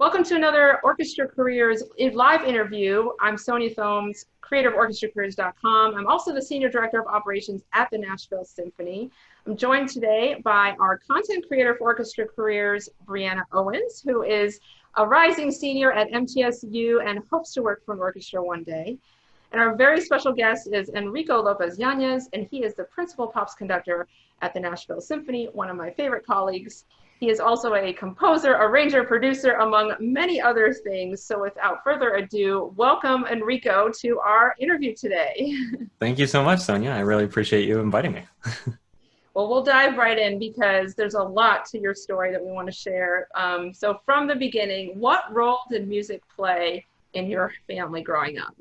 Welcome to another Orchestra Careers live interview. I'm Sonia Thomes, creator of orchestracareers.com. I'm also the Senior Director of Operations at the Nashville Symphony. I'm joined today by our content creator for Orchestra Careers, Brianna Owens, who is a rising senior at MTSU and hopes to work for an orchestra one day. And our very special guest is Enrico Lopez-Yanez, and he is the Principal Pops Conductor at the Nashville Symphony, one of my favorite colleagues. He is also a composer, arranger, producer, among many other things. So without further ado, welcome Enrico to our interview today. Thank you so much, Sonia. I really appreciate you inviting me. Well, we'll dive right in because there's a lot to your story that we want to share. So from the beginning, what role did music play in your family growing up?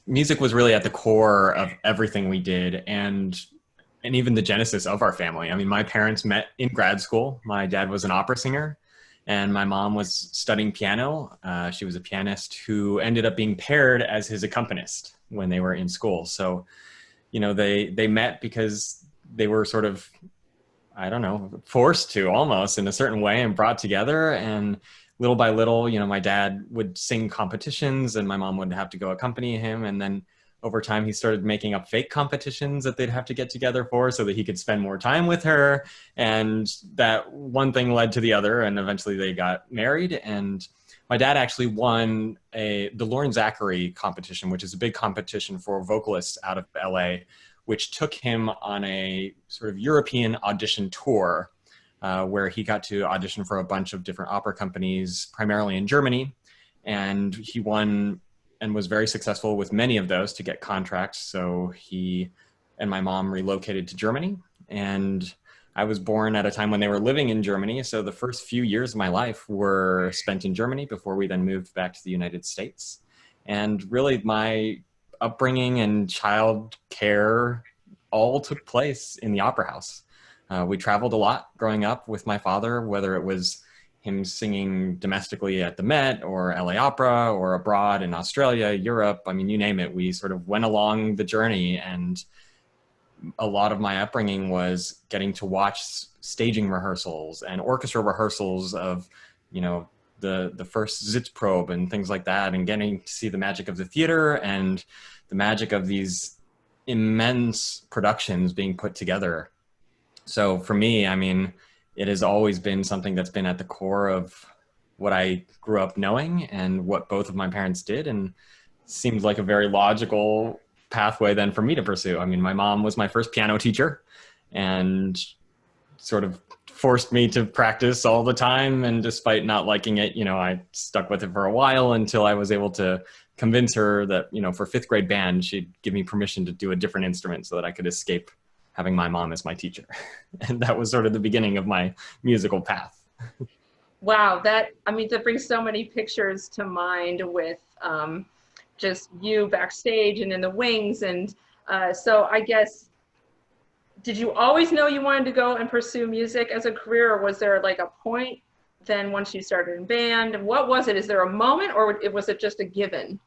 Music was really at the core of everything we did and even the genesis of our family. I mean, my parents met in grad school. My dad was an opera singer and my mom was studying piano. She was a pianist who ended up being paired as his accompanist when they were in school. So, they met because they were sort of, forced to almost in a certain way and brought together. And little by little, my dad would sing competitions and my mom would have to go accompany him. And then over time, he started making up fake competitions that they'd have to get together for so that he could spend more time with her. And that one thing led to the other, and eventually they got married. And my dad actually won the Lauren Zachary competition, which is a big competition for vocalists out of LA, which took him on a sort of European audition tour where he got to audition for a bunch of different opera companies, primarily in Germany. And he won and was very successful with many of those to get contracts. So he and my mom relocated to Germany. And I was born at a time when they were living in Germany. So the first few years of my life were spent in Germany before we then moved back to the United States. And really my upbringing and child care all took place in the opera house. We traveled a lot growing up with my father, whether it was him singing domestically at the Met or LA Opera or abroad in Australia, Europe. I mean, you name it. We sort of went along the journey, and a lot of my upbringing was getting to watch staging rehearsals and orchestra rehearsals of, the first Sitzprobe and things like that, and getting to see the magic of the theater and the magic of these immense productions being put together. So for me, I mean, it has always been something that's been at the core of what I grew up knowing and what both of my parents did, and seemed like a very logical pathway then for me to pursue. I mean, my mom was my first piano teacher and sort of forced me to practice all the time. And despite not liking it, I stuck with it for a while until I was able to convince her that, for fifth grade band, she'd give me permission to do a different instrument so that I could escape having my mom as my teacher. And that was sort of the beginning of my musical path. Wow, that brings so many pictures to mind with just you backstage and in the wings. And so I guess, did you always know you wanted to go and pursue music as a career, or was there like a point then once you started in band? What was it? Is there a moment, or was it just a given?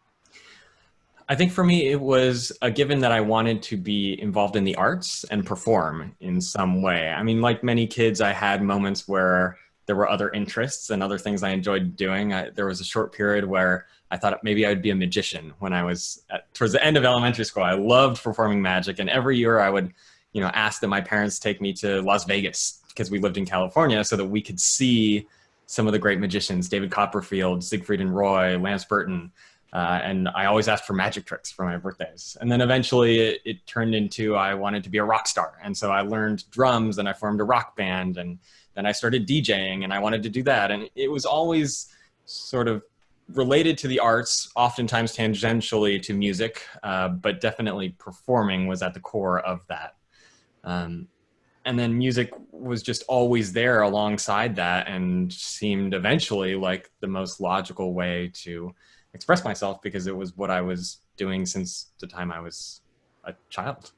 I think for me, it was a given that I wanted to be involved in the arts and perform in some way. I mean, like many kids, I had moments where there were other interests and other things I enjoyed doing. There was a short period where I thought maybe I would be a magician when I was towards the end of elementary school. I loved performing magic. And every year I would, ask that my parents take me to Las Vegas because we lived in California so that we could see some of the great magicians, David Copperfield, Siegfried and Roy, Lance Burton. And I always asked for magic tricks for my birthdays. And then eventually it turned into I wanted to be a rock star. And so I learned drums and I formed a rock band. And then I started DJing and I wanted to do that. And it was always sort of related to the arts, oftentimes tangentially to music, but definitely performing was at the core of that. And then music was just always there alongside that and seemed eventually like the most logical way to express myself because it was what I was doing since the time I was a child.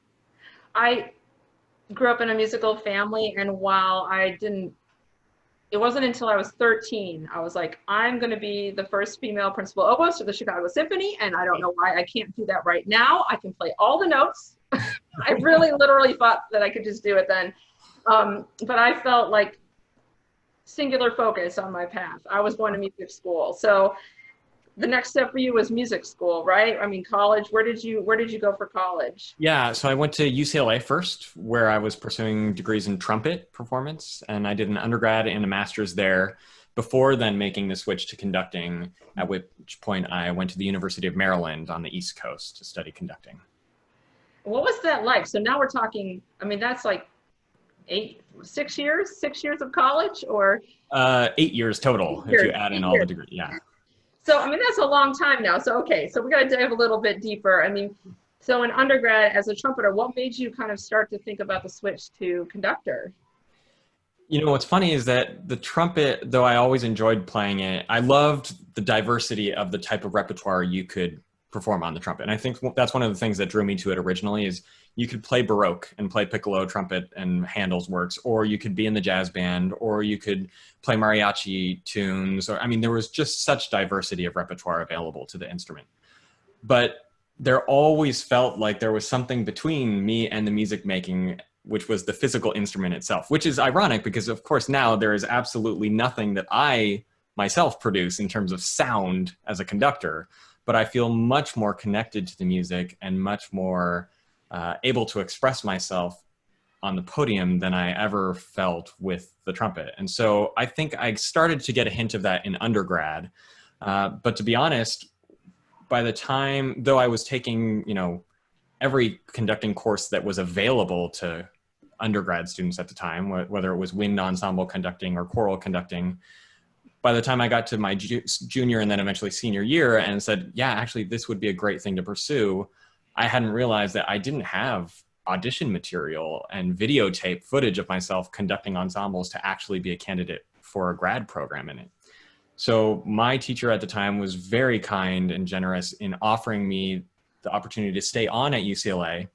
I grew up in a musical family, and while it wasn't until I was 13, I was like, I'm going to be the first female principal oboist of the Chicago Symphony, and I don't know why I can't do that right now. I can play all the notes. I really literally thought that I could just do it then. But I felt like singular focus on my path. I was going to music school. So the next step for you was music school, right? I mean, college. Where did you go for college? Yeah, so I went to UCLA first, where I was pursuing degrees in trumpet performance, and I did an undergrad and a master's there before then making the switch to conducting, at which point I went to the University of Maryland on the East Coast to study conducting. What was that like? So now we're talking, I mean, that's like 6 years of college, or 8 years total, if you add in all the degrees, yeah. So, I mean, that's a long time now. So, okay, so we got to dive a little bit deeper. I mean, so in undergrad as a trumpeter, what made you kind of start to think about the switch to conductor? You know, what's funny is that the trumpet, though I always enjoyed playing it, I loved the diversity of the type of repertoire you could perform on the trumpet. And I think that's one of the things that drew me to it originally is you could play Baroque and play piccolo trumpet and Handel's works, or you could be in the jazz band, or you could play mariachi tunes. Or, I mean, there was just such diversity of repertoire available to the instrument. But there always felt like there was something between me and the music making, which was the physical instrument itself, which is ironic because, of course, now there is absolutely nothing that I myself produce in terms of sound as a conductor, but I feel much more connected to the music and much more able to express myself on the podium than I ever felt with the trumpet. And so I think I started to get a hint of that in undergrad. But to be honest, by the time, though I was taking, you know, every conducting course that was available to undergrad students at the time, whether it was wind ensemble conducting or choral conducting, by the time I got to my junior and then eventually senior year and said, yeah, actually, this would be a great thing to pursue, I hadn't realized that I didn't have audition material and videotape footage of myself conducting ensembles to actually be a candidate for a grad program in it. So my teacher at the time was very kind and generous in offering me the opportunity to stay on at UCLA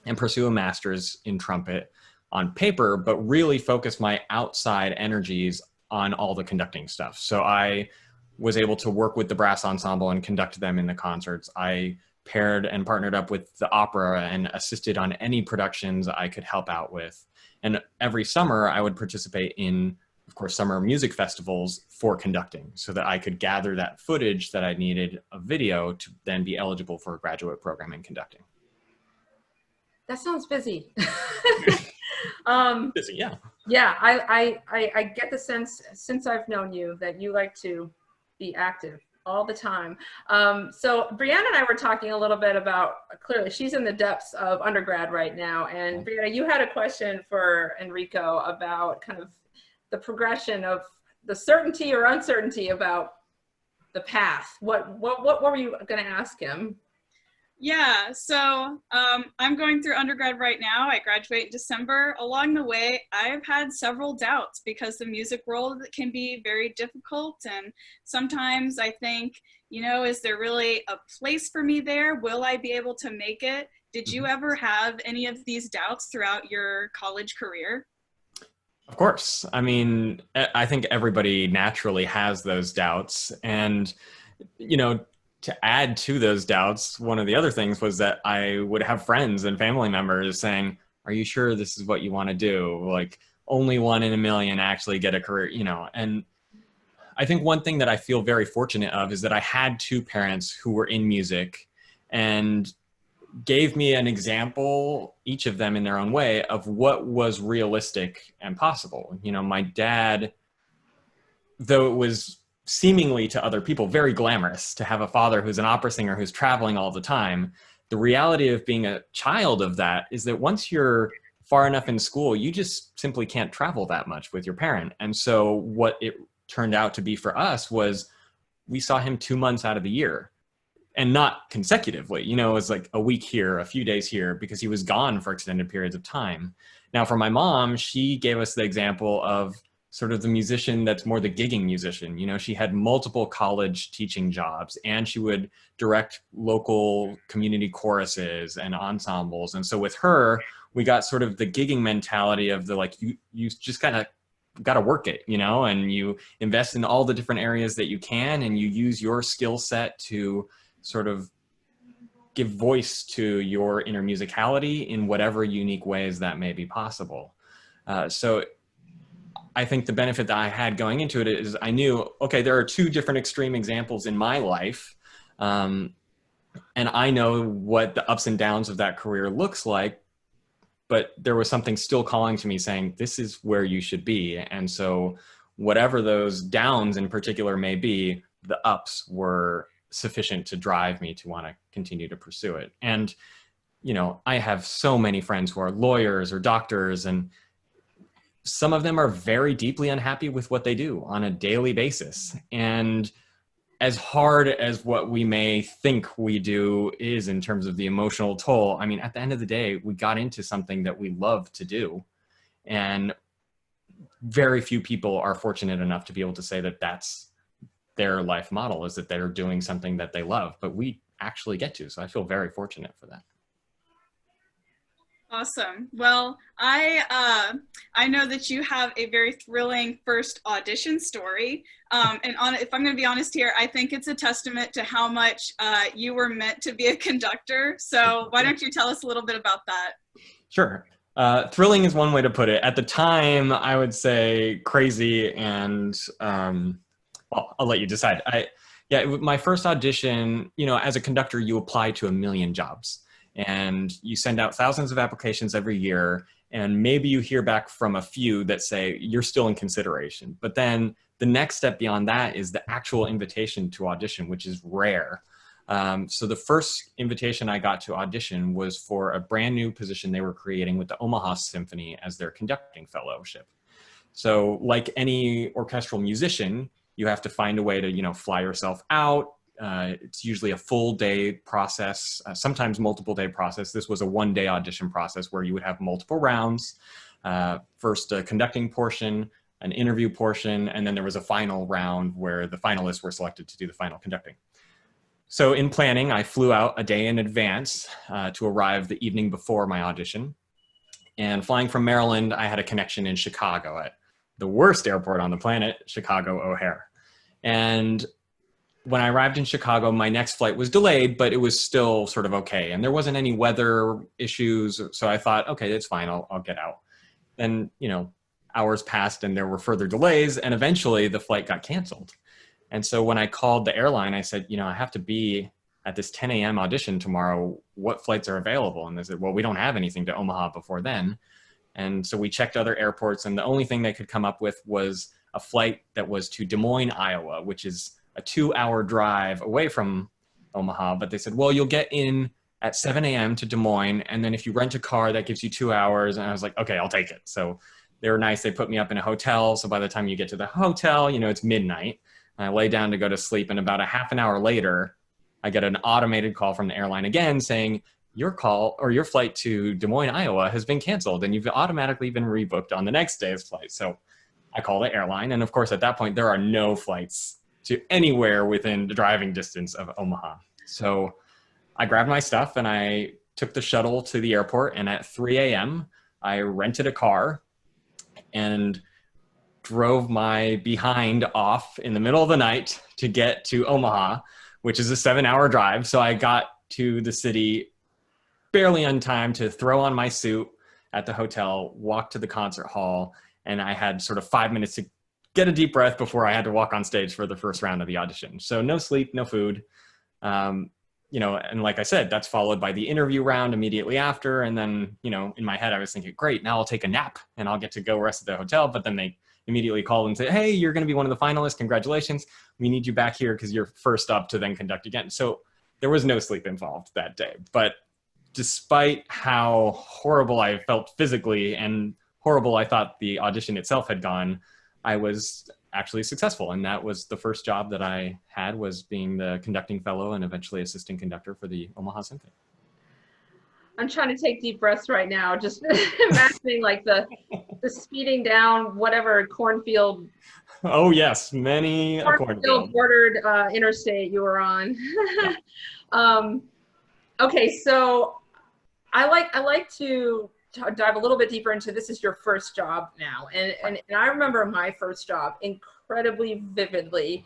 and pursue a master's in trumpet on paper, but really focus my outside energies on all the conducting stuff. So I was able to work with the brass ensemble and conduct them in the concerts. I paired and partnered up with the opera and assisted on any productions I could help out with. And every summer I would participate in, of course, summer music festivals for conducting so that I could gather that footage that I needed, a video, to then be eligible for a graduate program in conducting. That sounds busy. Busy, yeah. Yeah, I get the sense since I've known you that you like to be active all the time. So Brianna and I were talking a little bit about, clearly she's in the depths of undergrad right now. And Brianna, you had a question for Enrico about kind of the progression of the certainty or uncertainty about the path. What were you going to ask him? Yeah, so I'm going through undergrad right now. I graduate in December. Along the way, I've had several doubts because the music world can be very difficult. And sometimes I think, you know, is there really a place for me there? Will I be able to make it? Did you ever have any of these doubts throughout your college career? Of course. I mean, I think everybody naturally has those doubts. And, you know, to add to those doubts, one of the other things was that I would have friends and family members saying, are you sure this is what you want to do? Like, only 1 in a million actually get a career, you know? And I think one thing that I feel very fortunate of is that I had 2 parents who were in music and gave me an example, each of them in their own way, of what was realistic and possible. You know, my dad, though it was seemingly to other people very glamorous to have a father who's an opera singer who's traveling all the time, the reality of being a child of that is that once you're far enough in school, you just simply can't travel that much with your parent. And so what it turned out to be for us was we saw him 2 months out of the year, and not consecutively. You know, it was like a week here, a few days here, because he was gone for extended periods of time. Now for my mom, she gave us the example of sort of the musician that's more the gigging musician. You know, she had multiple college teaching jobs and she would direct local community choruses and ensembles. And so with her, we got sort of the gigging mentality of the, like, you just kind of got to work it, you know, and you invest in all the different areas that you can, and you use your skill set to sort of give voice to your inner musicality in whatever unique ways that may be possible. So I think the benefit that I had going into it is I knew, okay, there are two different extreme examples in my life. And I know what the ups and downs of that career looks like, but there was something still calling to me saying, this is where you should be. And so whatever those downs in particular may be, the ups were sufficient to drive me to want to continue to pursue it. And, you know, I have so many friends who are lawyers or doctors, and some of them are very deeply unhappy with what they do on a daily basis. And as hard as what we may think we do is in terms of the emotional toll, I mean, at the end of the day, we got into something that we love to do. And very few people are fortunate enough to be able to say that that's their life model, is that they're doing something that they love, but we actually get to. So I feel very fortunate for that. Awesome. Well, I know that you have a very thrilling first audition story. If I'm going to be honest here, I think it's a testament to how much you were meant to be a conductor. So why don't you tell us a little bit about that? Sure. Thrilling is one way to put it. At the time, I would say crazy, and well, I'll let you decide. My first audition, you know, as a conductor, you apply to a million jobs. And you send out thousands of applications every year, and maybe you hear back from a few that say you're still in consideration. But then the next step beyond that is the actual invitation to audition, which is rare. So the first invitation I got to audition was for a brand new position they were creating with the Omaha Symphony as their conducting fellowship. So like any orchestral musician, you have to find a way to, you know, fly yourself out. It's usually a full day process, sometimes multiple day process. This was a one-day audition process where you would have multiple rounds. First a conducting portion, an interview portion, and then there was a final round where the finalists were selected to do the final conducting. So in planning, I flew out a day in advance to arrive the evening before my audition. And flying from Maryland, I had a connection in Chicago at the worst airport on the planet, Chicago O'Hare. And when I arrived in Chicago, my next flight was delayed, but it was still sort of okay. And there wasn't any weather issues. So I thought, okay, that's fine. I'll get out. Then, you know, hours passed and there were further delays, and eventually the flight got canceled. And so when I called the airline, I said, you know, I have to be at this 10 a.m. audition tomorrow. What flights are available? And they said, well, we don't have anything to Omaha before then. And so we checked other airports, and the only thing they could come up with was a flight that was to Des Moines, Iowa, which is a 2-hour drive away from Omaha. But they said, well, you'll get in at 7 a.m. to Des Moines, and then if you rent a car, that gives you 2 hours. And I was like, okay, I'll take it. So they were nice. They put me up in a hotel. So by the time you get to the hotel, you know, it's midnight. And I lay down to go to sleep, and about a half an hour later, I get an automated call from the airline again saying, your call or your flight to Des Moines, Iowa has been canceled, and you've automatically been rebooked on the next day's flight. So I call the airline, and of course at that point there are no flights to anywhere within the driving distance of Omaha. So I grabbed my stuff and I took the shuttle to the airport, and at 3 a.m. I rented a car and drove my behind off in the middle of the night to get to Omaha, which is a 7-hour drive. So I got to the city barely on time to throw on my suit at the hotel, walk to the concert hall, and I had sort of 5 minutes to get a deep breath before I had to walk on stage for the first round of the audition. So no sleep, no food. You know, and like I said, that's followed by the interview round immediately after. And then, you know, in my head, I was thinking, great, now I'll take a nap and I'll get to go rest at the hotel. But then they immediately called and said, hey, you're going to be one of the finalists. Congratulations. We need you back here because you're first up to then conduct again. So there was no sleep involved that day. But despite how horrible I felt physically and horrible I thought the audition itself had gone, I was actually successful. And that was the first job that I had, was being the conducting fellow and eventually assistant conductor for the Omaha Symphony. I'm trying to take deep breaths right now, just imagining like the speeding down whatever cornfield. Oh yes, many cornfield bordered interstate you were on. Okay, so I like to dive a little bit deeper into, this is your first job now, and I remember my first job incredibly vividly.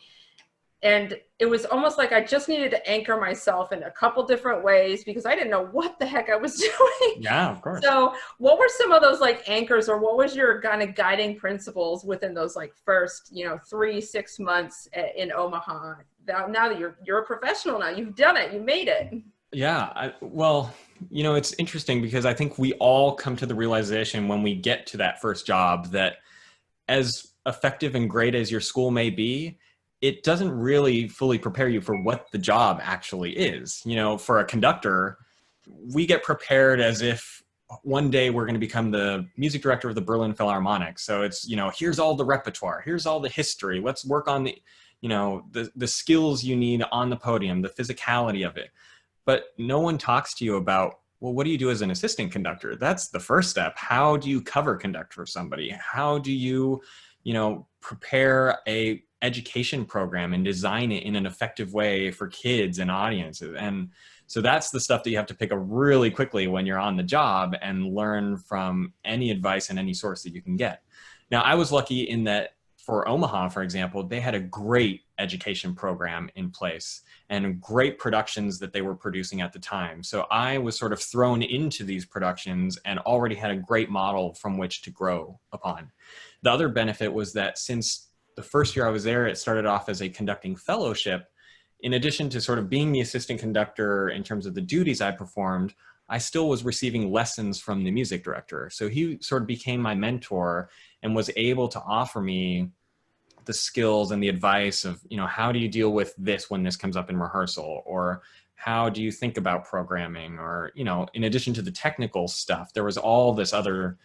And it was almost like I just needed to anchor myself in a couple different ways because I didn't know what the heck I was doing. Yeah, of course. So what were some of those like anchors, or what was your kind of guiding principles within those like first, 3-6 months in Omaha? Now that you're a professional now, you've done it, you made it. Yeah, well, it's interesting because I think we all come to the realization when we get to that first job that as effective and great as your school may be, it doesn't really fully prepare you for what the job actually is. For a conductor, we get prepared as if one day we're going to become the music director of the Berlin Philharmonic. So it's, here's all the repertoire, here's all the history. Let's work on the skills you need on the podium, the physicality of it. But no one talks to you about, well, what do you do as an assistant conductor? That's the first step. How do you cover conduct for somebody? How do you, prepare a education program and design it in an effective way for kids and audiences? And so that's the stuff that you have to pick up really quickly when you're on the job and learn from any advice and any source that you can get. Now, I was lucky in that for Omaha, for example, they had a great education program in place and great productions that they were producing at the time. So I was sort of thrown into these productions and already had a great model from which to grow upon. The other benefit was that since the first year I was there, it started off as a conducting fellowship. In addition to sort of being the assistant conductor in terms of the duties I performed, I still was receiving lessons from the music director. So he sort of became my mentor and was able to offer me the skills and the advice of, how do you deal with this when this comes up in rehearsal? Or how do you think about programming? Or, in addition to the technical stuff, there was all this other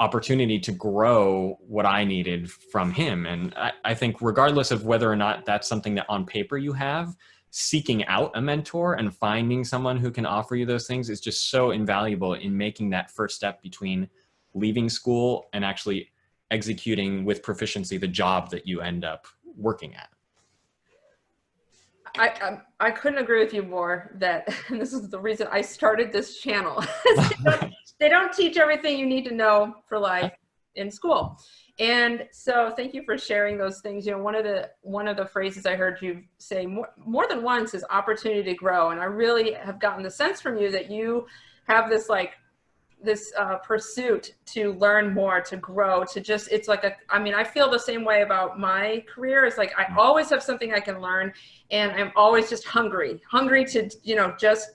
opportunity to grow what I needed from him. And I think regardless of whether or not that's something that on paper you have, seeking out a mentor and finding someone who can offer you those things is just so invaluable in making that first step between leaving school and actually executing with proficiency the job that you end up working at. I couldn't agree with you more that, and this is the reason I started this channel. They don't teach everything you need to know for life in school. And so thank you for sharing those things. One of the phrases I heard you say more than once is opportunity to grow. And I really have gotten the sense from you that you have this pursuit to learn more, to grow, to just, it's like I feel the same way about my career. It's like, I always have something I can learn, and I'm always just hungry to, just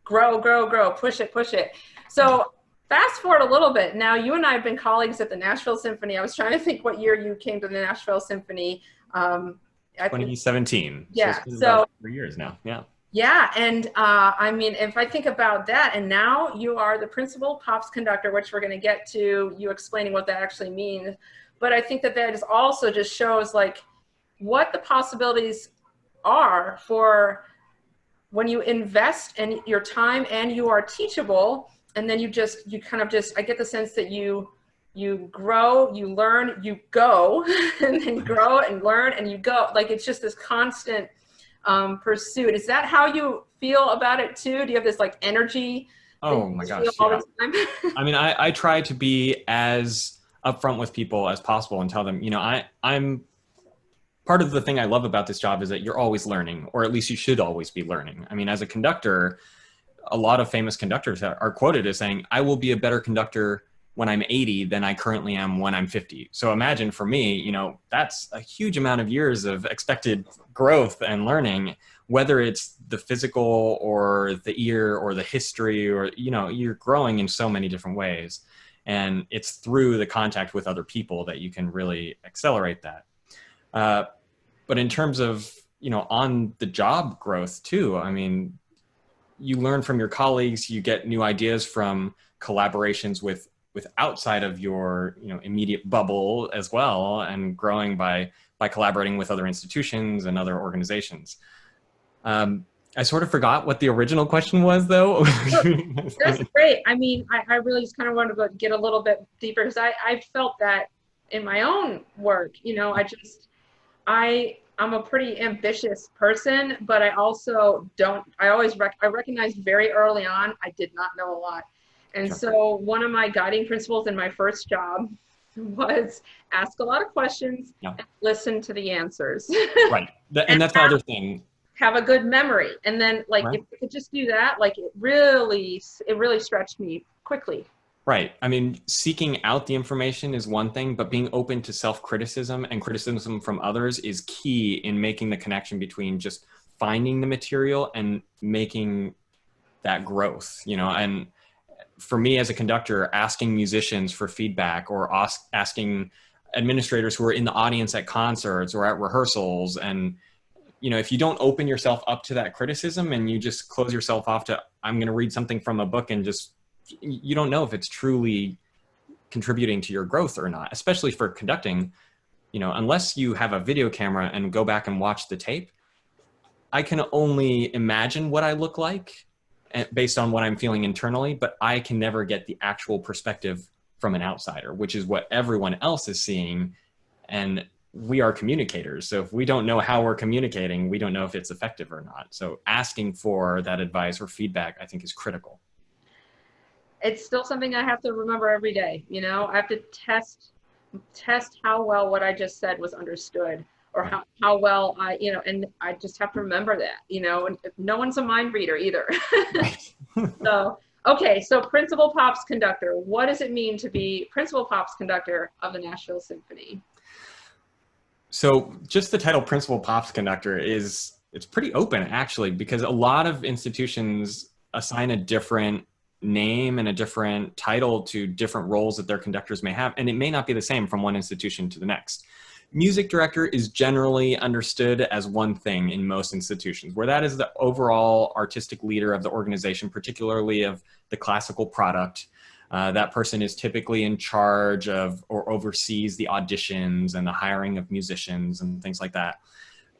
grow, push it. So fast forward a little bit. Now, you and I have been colleagues at the Nashville Symphony. I was trying to think what year you came to the Nashville Symphony. 2017. Yeah. So it's been about 3 years now. Yeah. Yeah, and if I think about that, and now you are the Principal Pops Conductor, which we're going to get to you explaining what that actually means. But I think that is also just shows like what the possibilities are for when you invest in your time and you are teachable, and then you kind of I get the sense that you grow, you learn, you go, and then you grow and learn and you go. Like it's just this constant pursuit. Is that how you feel about it too? Do you have this like energy? Oh my gosh, yeah. I try to be as upfront with people as possible and tell them, I'm part of the thing I love about this job is that you're always learning, or at least you should always be learning. As a conductor, a lot of famous conductors are quoted as saying, I will be a better conductor when I'm 80 than I currently am when I'm 50. So imagine for me, that's a huge amount of years of expected growth and learning, whether it's the physical or the ear or the history, or, you're growing in so many different ways. And it's through the contact with other people that you can really accelerate that. But in terms of, on the job growth too, you learn from your colleagues, you get new ideas from collaborations with outside of your immediate bubble as well, and growing by collaborating with other institutions and other organizations. I sort of forgot what the original question was though. That's great. I really just kind of wanted to get a little bit deeper because I felt that in my own work. I'm a pretty ambitious person, but I also I recognized very early on I did not know a lot. And so one of my guiding principles in my first job was ask a lot of questions Yeah. and listen to the answers. Right. And that's the other thing. Have a good memory. And then like Right. if I could just do that, like it really stretched me quickly. Right. I mean, seeking out the information is one thing, but being open to self-criticism and criticism from others is key in making the connection between just finding the material and making that growth, you know. And for me as a conductor, asking musicians for feedback or asking administrators who are in the audience at concerts or at rehearsals, and you know, if you don't open yourself up to that criticism and you just close yourself off to, I'm going to read something from a book, and just, you don't know if it's truly contributing to your growth or not, especially for conducting. You know, unless you have a video camera and go back and watch the tape, I can only imagine what I look like based on what I'm feeling internally, but I can never get the actual perspective from an outsider, which is what everyone else is seeing. And we are communicators. So if we don't know how we're communicating, we don't know if it's effective or not. So asking for that advice or feedback, I think, is critical. It's still something I have to remember every day. You know, I have to test how well what I just said was understood, or how well I, you know, and I just have to remember that, you know, and no one's a mind reader either. So, okay. So Principal Pops Conductor, what does it mean to be Principal Pops Conductor of the Nashville Symphony? So just the title Principal Pops Conductor it's pretty open, actually, because a lot of institutions assign a different name and a different title to different roles that their conductors may have, and it may not be the same from one institution to the next. Music director is generally understood as one thing in most institutions, where that is the overall artistic leader of the organization, particularly of the classical product. That person is typically in charge of or oversees the auditions and the hiring of musicians and things like that.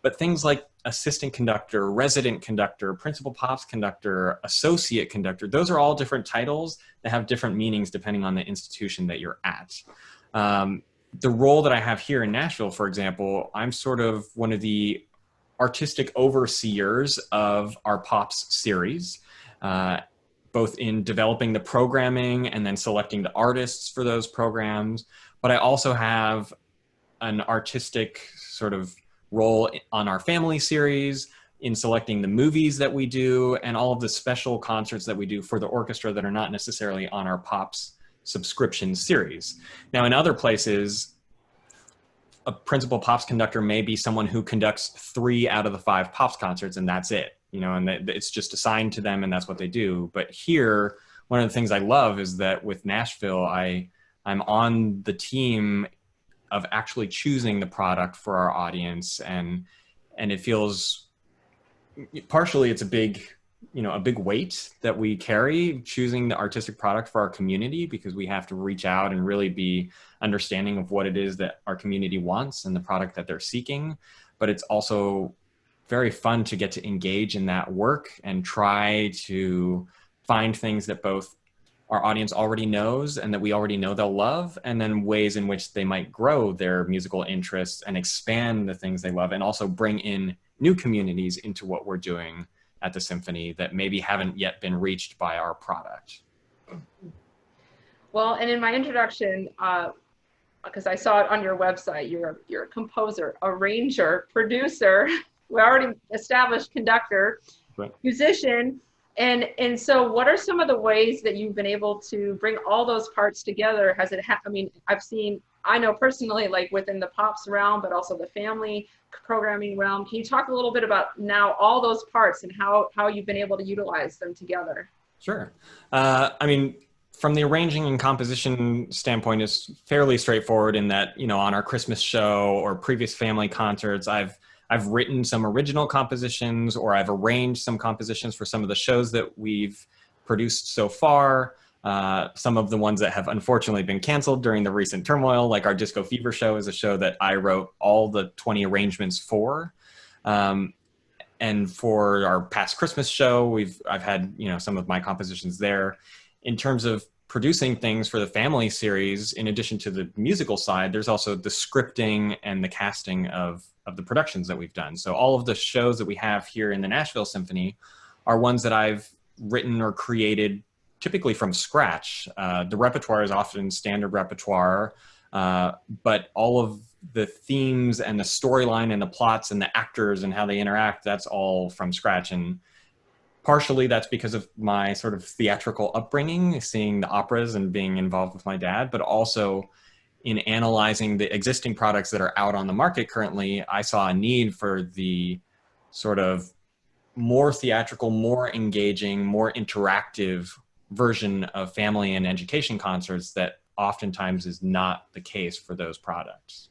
But things like assistant conductor, resident conductor, principal pops conductor, associate conductor, those are all different titles that have different meanings depending on the institution that you're at. The role that I have here in Nashville, for example, I'm sort of one of the artistic overseers of our Pops series, both in developing the programming and then selecting the artists for those programs. But I also have an artistic sort of role on our family series, in selecting the movies that we do, and all of the special concerts that we do for the orchestra that are not necessarily on our Pops subscription series. Now, in other places, a principal Pops conductor may be someone who conducts 3 out of the 5 Pops concerts, and that's it, you know, and it's just assigned to them and that's what they do. But here, one of the things I love is that with Nashville, I'm on the team of actually choosing the product for our audience, and it feels, partially it's a big weight that we carry choosing the artistic product for our community, because we have to reach out and really be understanding of what it is that our community wants and the product that they're seeking. But it's also very fun to get to engage in that work and try to find things that both our audience already knows and that we already know they'll love, and then ways in which they might grow their musical interests and expand the things they love, and also bring in new communities into what we're doing at the symphony that maybe haven't yet been reached by our product. Well, and in my introduction, because I saw it on your website, you're a composer, arranger, producer, we already established conductor, right, musician. And so what are some of the ways that you've been able to bring all those parts together? Has it, I mean, I know personally, like within the Pops realm, but also the family programming realm. Can you talk a little bit about now all those parts and how you've been able to utilize them together? Sure. I mean, from the arranging and composition standpoint, is fairly straightforward in that, you know, on our Christmas show or previous family concerts, I've written some original compositions, or I've arranged some compositions for some of the shows that we've produced so far. Some of the ones that have unfortunately been canceled during the recent turmoil, like our Disco Fever show, is a show that I wrote all the 20 arrangements for. And for our past Christmas show, I've had, you know, some of my compositions there. In terms of producing things for the family series, in addition to the musical side, there's also the scripting and the casting of the productions that we've done. So all of the shows that we have here in the Nashville Symphony are ones that I've written or created typically from scratch. The repertoire is often standard repertoire. But all of the themes and the storyline and the plots and the actors and how they interact, that's all from scratch. And partially that's because of my sort of theatrical upbringing, seeing the operas and being involved with my dad, but also in analyzing the existing products that are out on the market currently, I saw a need for the sort of more theatrical, more engaging, more interactive version of family and education concerts that oftentimes is not the case for those products.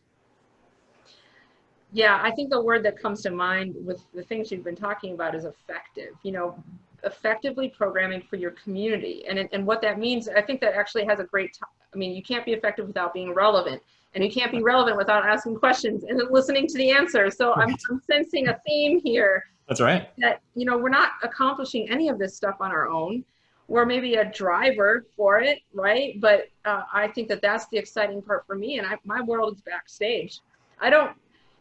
Yeah, I think the word that comes to mind with the things you've been talking about is effective, you know, effectively programming for your community. And what that means, I think that actually has a great, I mean, you can't be effective without being relevant, and you can't be relevant without asking questions and listening to the answers. So I'm sensing a theme here. That's right. That, you know, we're not accomplishing any of this stuff on our own. We're maybe a driver for it, right? But I think that that's the exciting part for me, and my world is backstage. I don't,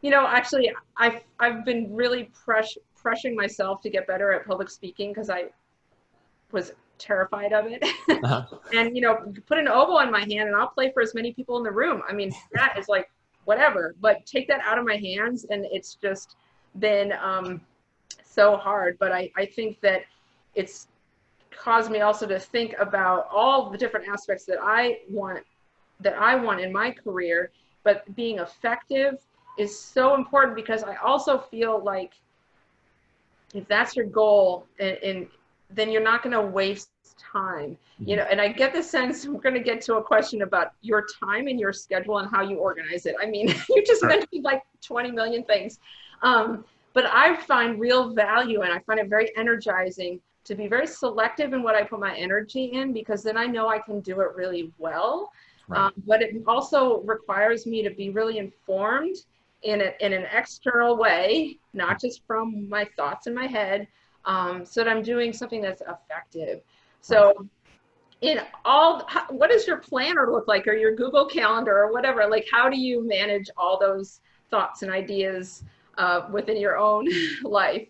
you know, actually, I've been really pressuring myself to get better at public speaking because I was terrified of it. And, you know, put an oboe in my hand and I'll play for as many people in the room. I mean, that is like whatever, but take that out of my hands and it's just been so hard. But I think that it's caused me also to think about all the different aspects that I want in my career, but being effective is so important because I also feel like if that's your goal, and then you're not going to waste time, you know. And I get the sense we're going to get to a question about your time and your schedule and how you organize it. I mean, you just mentioned like 20 million things, but I find real value and I find it very energizing to be very selective in what I put my energy in, because then I know I can do it really well. Right. But it also requires me to be really informed in an external way, not just from my thoughts in my head, so that I'm doing something that's effective. So what does your planner look like, or your Google Calendar or whatever? Like, how do you manage all those thoughts and ideas within your own life?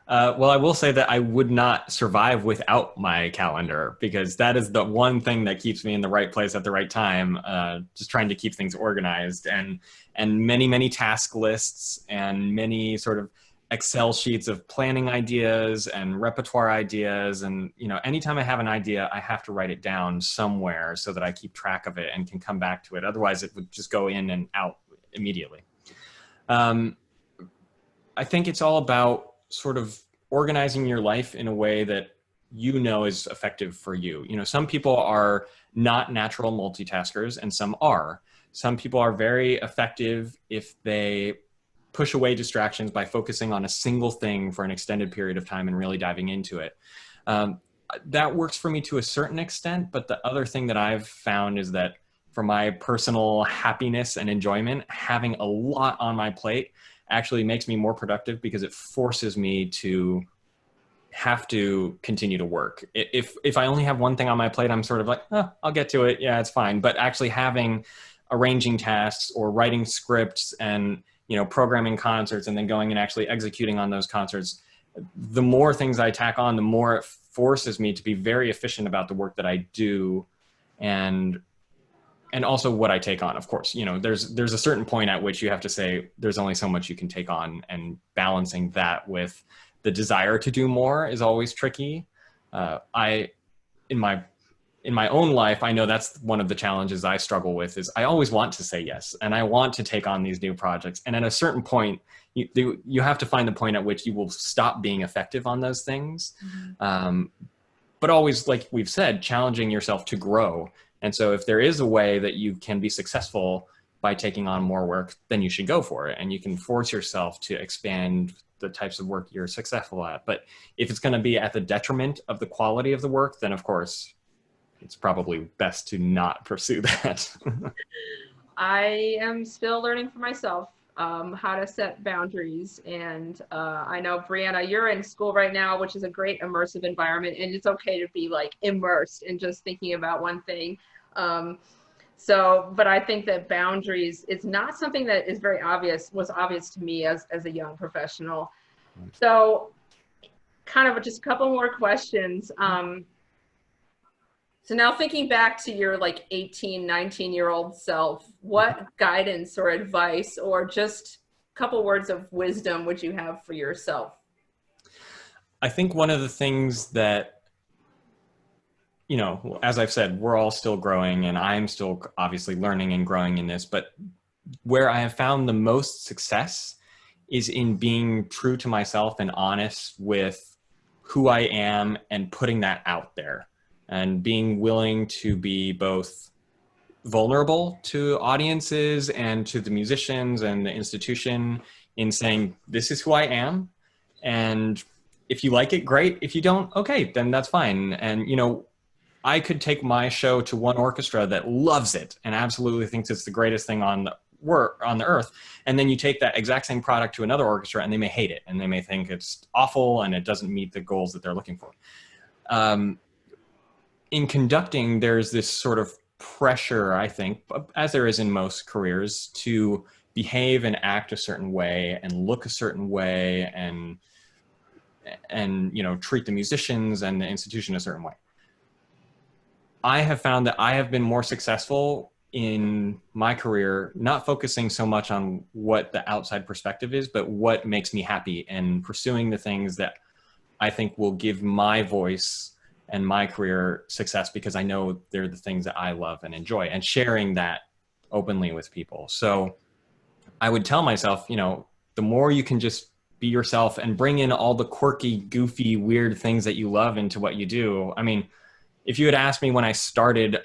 Well, I will say that I would not survive without my calendar, because that is the one thing that keeps me in the right place at the right time, just trying to keep things organized, and many task lists and many sort of Excel sheets of planning ideas and repertoire ideas. And, you know, anytime I have an idea, I have to write it down somewhere so that I keep track of it and can come back to it. Otherwise, it would just go in and out immediately. I think it's all about sort of organizing your life in a way that you know is effective for you. You know, some people are not natural multitaskers and some are. Some people are very effective if they push away distractions by focusing on a single thing for an extended period of time and really diving into it. That works for me to a certain extent, but the other thing that I've found is that for my personal happiness and enjoyment, having a lot on my plate actually makes me more productive, because it forces me to have to continue to work. If I only have one thing on my plate, I'm sort of like, oh, I'll get to it. Yeah, it's fine. But actually arranging tasks or writing scripts and, you know, programming concerts and then going and actually executing on those concerts, the more things I tack on, the more it forces me to be very efficient about the work that I do, and also what I take on. Of course, you know, there's a certain point at which you have to say there's only so much you can take on, and balancing that with the desire to do more is always tricky. In my own life, I know that's one of the challenges I struggle with, is I always want to say yes, and I want to take on these new projects. And at a certain point, you have to find the point at which you will stop being effective on those things. Mm-hmm. But always, like we've said, challenging yourself to grow. And so if there is a way that you can be successful by taking on more work, then you should go for it. And you can force yourself to expand the types of work you're successful at. But if it's going to be at the detriment of the quality of the work, then of course, it's probably best to not pursue that. I am still learning for myself how to set boundaries. And I know, Brianna, you're in school right now, which is a great immersive environment. And it's okay to be like immersed in just thinking about one thing. But I think that boundaries is not something that is was obvious to me as a young professional. So kind of just a couple more questions. So now thinking back to your like 18, 19-year-old self, what guidance or advice or just a couple words of wisdom would you have for yourself? I think one of the things that, you know, as I've said, we're all still growing and I'm still obviously learning and growing in this, but where I have found the most success is in being true to myself and honest with who I am and putting that out there and being willing to be both vulnerable to audiences and to the musicians and the institution in saying, this is who I am. And if you like it, great. If you don't, okay, then that's fine. And, you know, I could take my show to one orchestra that loves it and absolutely thinks it's the greatest thing on the earth. And then you take that exact same product to another orchestra and they may hate it and they may think it's awful and it doesn't meet the goals that they're looking for. In conducting, there's this sort of pressure, I think, as there is in most careers, to behave and act a certain way and look a certain way and you know, treat the musicians and the institution a certain way. I have found that I have been more successful in my career, not focusing so much on what the outside perspective is, but what makes me happy and pursuing the things that I think will give my voice and my career success, because I know they're the things that I love and enjoy, and sharing that openly with people. So I would tell myself, you know, the more you can just be yourself and bring in all the quirky, goofy, weird things that you love into what you do. I mean, if you had asked me when I started,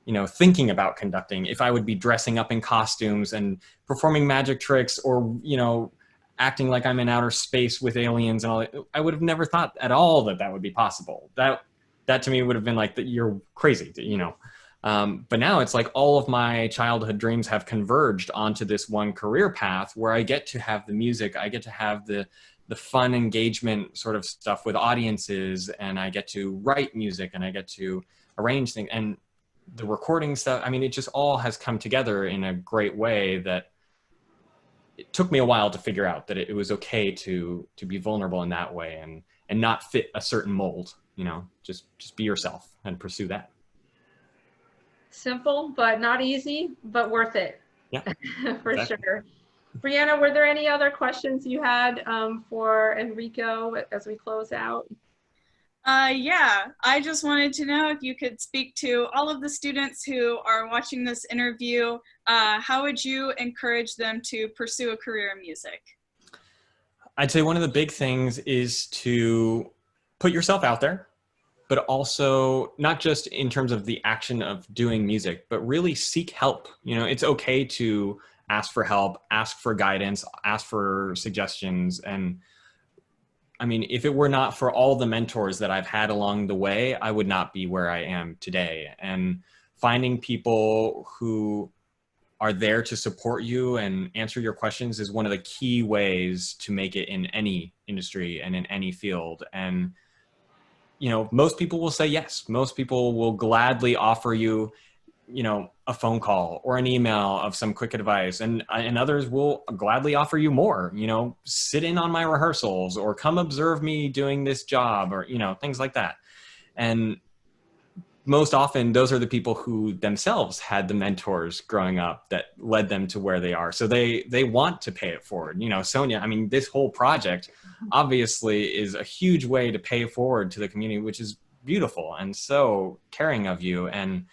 you know, thinking about conducting, if I would be dressing up in costumes and performing magic tricks or, you know, acting like I'm in outer space with aliens and all that, I would have never thought at all that that would be possible. That to me would have been like, that you're crazy, you know. But now it's like all of my childhood dreams have converged onto this one career path where I get to have the music, I get to have the fun engagement sort of stuff with audiences, and I get to write music and I get to arrange things and the recording stuff. I mean, it just all has come together in a great way that it took me a while to figure out that it was okay to be vulnerable in that way and not fit a certain mold, you know, just be yourself and pursue that. Simple, but not easy, but worth it. Yeah, for exactly. sure. Brianna, were there any other questions you had for Enrico as we close out? Yeah, I just wanted to know if you could speak to all of the students who are watching this interview. How would you encourage them to pursue a career in music? I'd say one of the big things is to put yourself out there, but also not just in terms of the action of doing music, but really seek help. You know, it's okay to ask for help, ask for guidance, ask for suggestions. And I mean, if it were not for all the mentors that I've had along the way, I would not be where I am today. And finding people who are there to support you and answer your questions is one of the key ways to make it in any industry and in any field. And you know, most people will say yes. Most people will gladly offer you, you know, a phone call or an email of some quick advice, and others will gladly offer you more, you know, sit in on my rehearsals or come observe me doing this job, or, you know, things like that. And most often those are the people who themselves had the mentors growing up that led them to where they are. So they want to pay it forward. You know, Sonia, I mean, this whole project obviously is a huge way to pay forward to the community, which is beautiful and so caring of you. And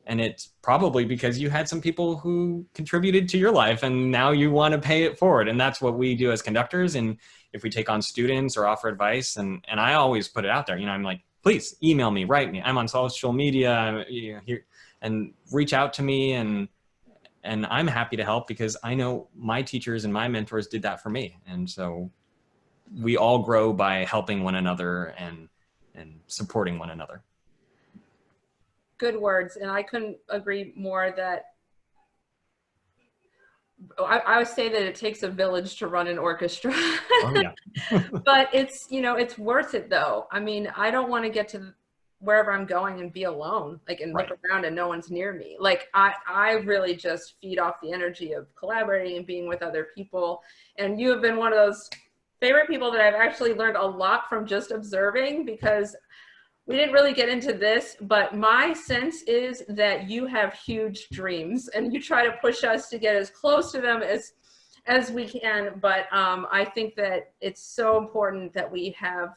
it's probably because you had some people who contributed to your life and now you want to pay it forward. And that's what we do as conductors. And if we take on students or offer advice, and I always put it out there, you know, I'm like, please email me, write me. I'm on social media, you know, here, and reach out to me. And I'm happy to help because I know my teachers and my mentors did that for me. And so we all grow by helping one another and supporting one another. Good words. And I couldn't agree more that I would say that it takes a village to run an orchestra. Oh, yeah. But it's, you know, it's worth it though. I mean, I don't want to get to wherever I'm going and be alone, like, and look around and no one's near me. Like I really just feed off the energy of collaborating and being with other people. And you have been one of those favorite people that I've actually learned a lot from just observing, because we didn't really get into this, but my sense is that you have huge dreams and you try to push us to get as close to them as we can. But I think that it's so important that we have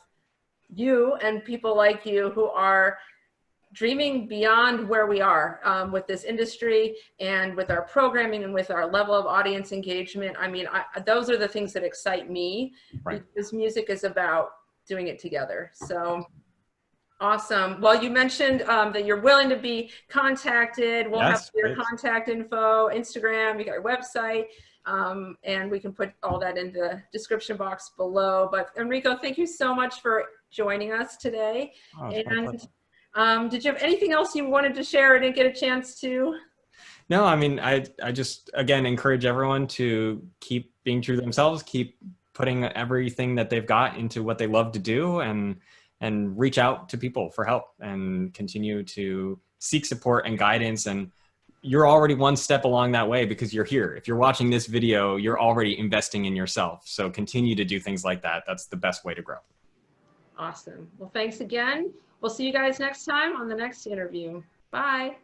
you and people like you who are dreaming beyond where we are with this industry and with our programming and with our level of audience engagement. I mean, those are the things that excite me, right? Because music is about doing it together. So awesome. Well, you mentioned that you're willing to be contacted. We'll have your contact info, Instagram, you got your website, and we can put all that in the description box below. But Enrico, thank you so much for joining us today. And did you have anything else you wanted to share or didn't get a chance to? No, I mean, I just, again, encourage everyone to keep being true to themselves, keep putting everything that they've got into what they love to do, and reach out to people for help and continue to seek support and guidance. And you're already one step along that way because you're here. If you're watching this video, you're already investing in yourself. So continue to do things like that. That's the best way to grow. Awesome. Well, thanks again. We'll see you guys next time on the next interview. Bye.